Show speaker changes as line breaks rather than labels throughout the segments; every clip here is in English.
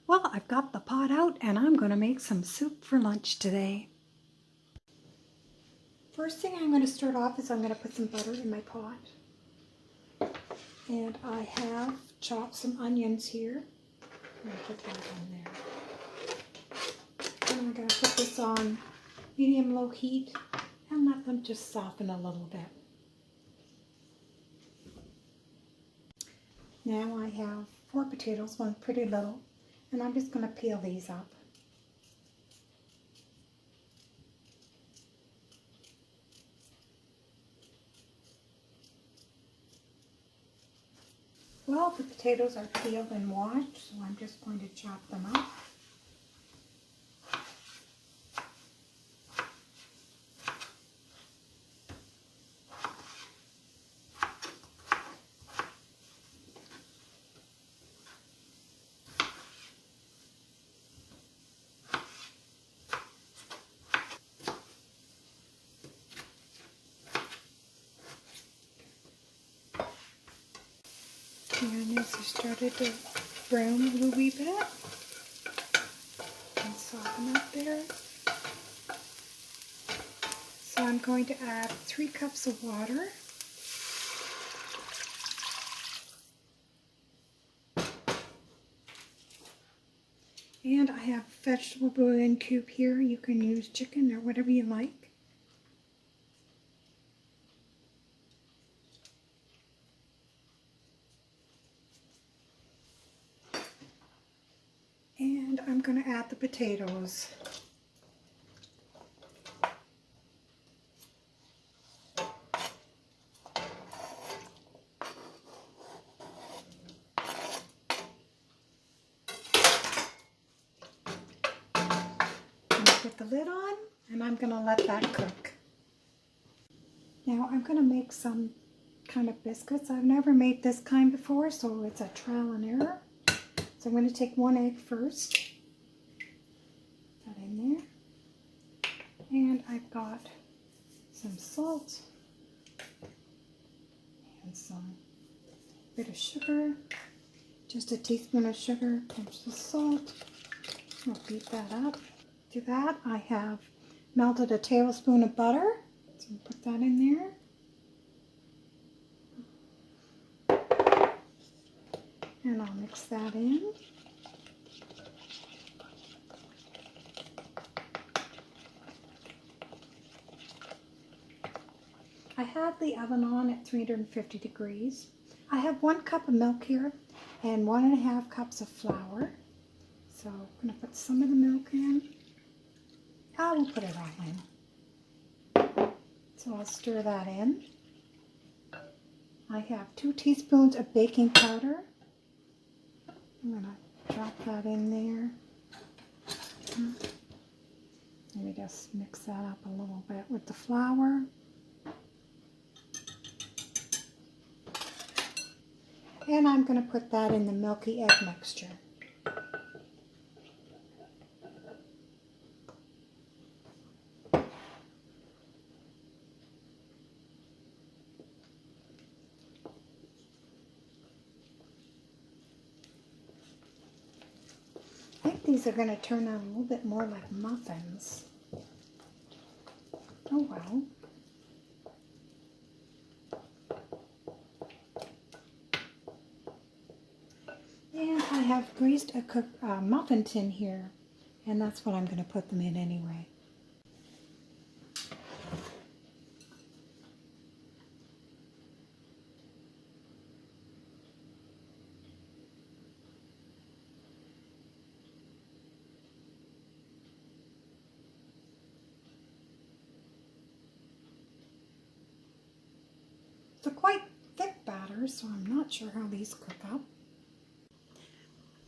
Well, I've got the pot out and I'm going to make some soup for lunch today. First thing I'm going to start off is I'm going to put some butter in my pot. And I have chopped some onions here. I'm going to put that in there. And I'm going to put this on medium-low heat and let them just soften a little bit. Now I have 4 potatoes, one pretty little, and I'm just going to peel these up. Well, the potatoes are peeled and washed, so I'm just going to chop them up. The onions have started to brown a little wee bit and soften up there. So I'm going to add 3 cups of water. And I have vegetable bouillon cube here. You can use chicken or whatever you like. And I'm going to add the potatoes. Put the lid on and I'm going to let that cook. Now I'm going to make some kind of biscuits. I've never made this kind before, so it's a trial and error. So I'm going to take 1 egg first. Put that in there. And I've got some salt and some bit of sugar. Just a teaspoon of sugar, pinch of salt. I'll beat that up. To that, I have melted a tablespoon of butter. So I'll put that in there. And I'll mix that in. I have the oven on at 350 degrees. I have 1 cup of milk here and 1.5 cups of flour. So I'm going to put some of the milk in. I will put it all in. So I'll stir that in. I have 2 teaspoons of baking powder. I'm going to drop that in there. Let me just mix that up a little bit with the flour. And I'm going to put that in the milky egg mixture. I think these are going to turn out a little bit more like muffins. Oh well. And I have greased a muffin tin here, and that's what I'm going to put them in anyway. It's a quite thick batter, so I'm not sure how these cook up.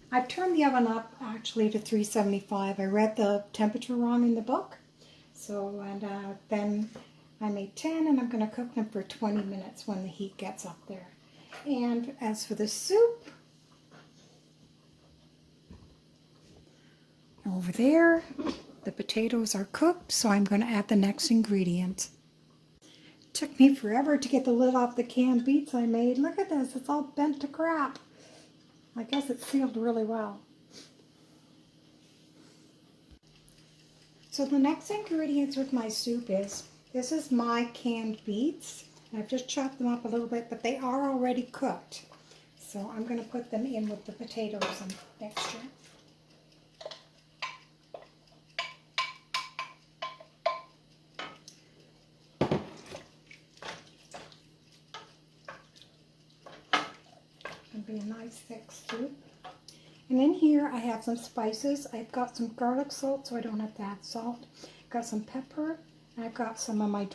I've turned the oven up actually to 375. I read the temperature wrong in the book. So, then I made 10 and I'm going to cook them for 20 minutes when the heat gets up there. And as for the soup, over there, the potatoes are cooked, so I'm going to add the next ingredient. It took me forever to get the lid off the canned beets I made. Look at this, it's all bent to crap. I guess it's sealed really well. So the next ingredients with my soup is, this is my canned beets. I've just chopped them up a little bit, but they are already cooked. So I'm going to put them in with the potatoes and mixture. It'll be a nice thick soup. And in here I have some spices. I've got some garlic salt, so I don't have to add salt. I've got some pepper. I've got some of my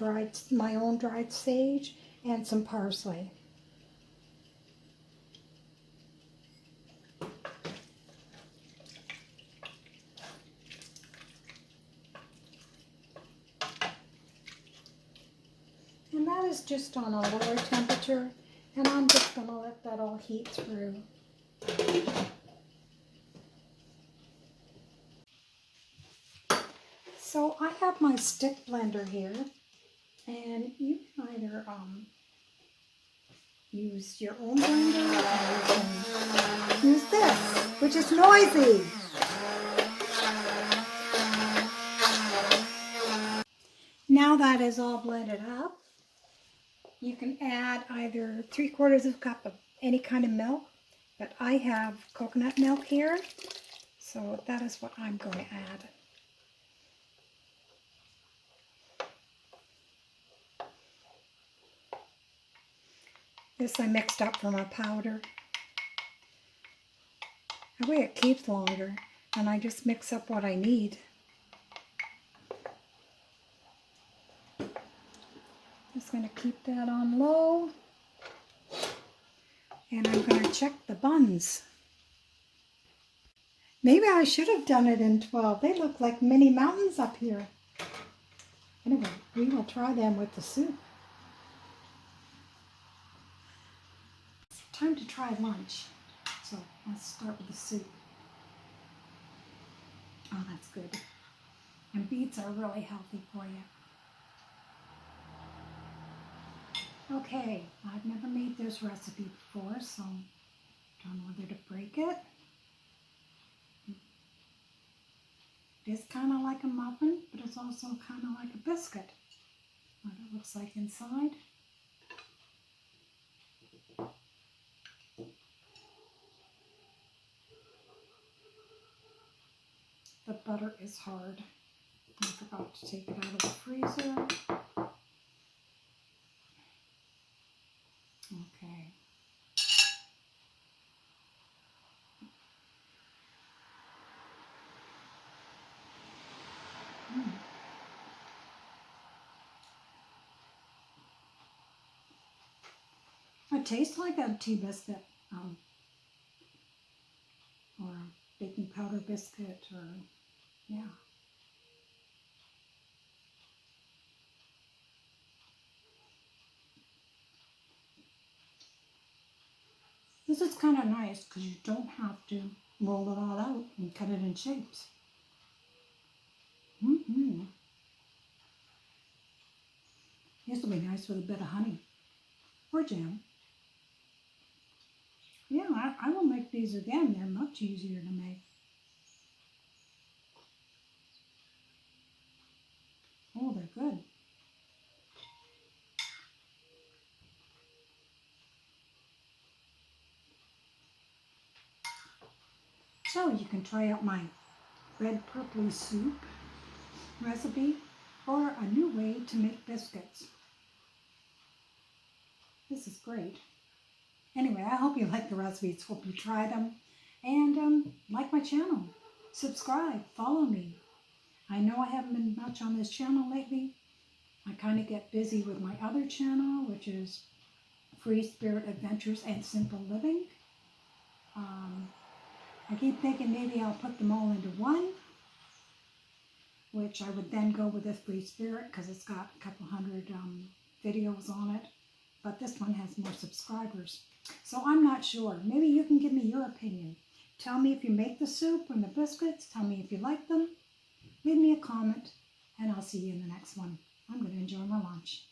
own dried sage and some parsley. And that is just on a lower temperature, and I'm just going to let that all heat through. So I have my stick blender here, and you can either use your own blender or you can use this, which is noisy. Now that is all blended up, you can add either 3/4 cup of any kind of milk, but I have coconut milk here, so that is what I'm going to add. This I mixed up from a powder. That way it keeps longer, and I just mix up what I need. Just going to keep that on low, and I'm going to check the buns. Maybe I should have done it in 12. They look like mini mountains up here. Anyway, we will try them with the soup. It's time to try lunch. So let's start with the soup. Oh, that's good. And beets are really healthy for you. Okay, I've never made this recipe before, so don't know whether to break it. It is kind of like a muffin, but it's also kind of like a biscuit. What it looks like inside. The butter is hard. I forgot to take it out of the freezer. Okay. It tastes like a tea biscuit, or a baking powder biscuit, or yeah. This is kind of nice because you don't have to roll it all out and cut it in shapes. This will be nice with a bit of honey or jam. Yeah, I will make these again. They're much easier to make. Oh, they're good. So you can try out my red purpley soup recipe or a new way to make biscuits. This is great. Anyway, I hope you like the recipes. Hope you try them. And like my channel. Subscribe. Follow me. I know I haven't been much on this channel lately. I kind of get busy with my other channel, which is Free Spirit Adventures and Simple Living. I keep thinking maybe I'll put them all into one, which I would then go with this Free Spirit because it's got a couple hundred videos on it. But this one has more subscribers. So I'm not sure. Maybe you can give me your opinion. Tell me if you make the soup and the biscuits. Tell me if you like them. Leave me a comment, and I'll see you in the next one. I'm going to enjoy my lunch.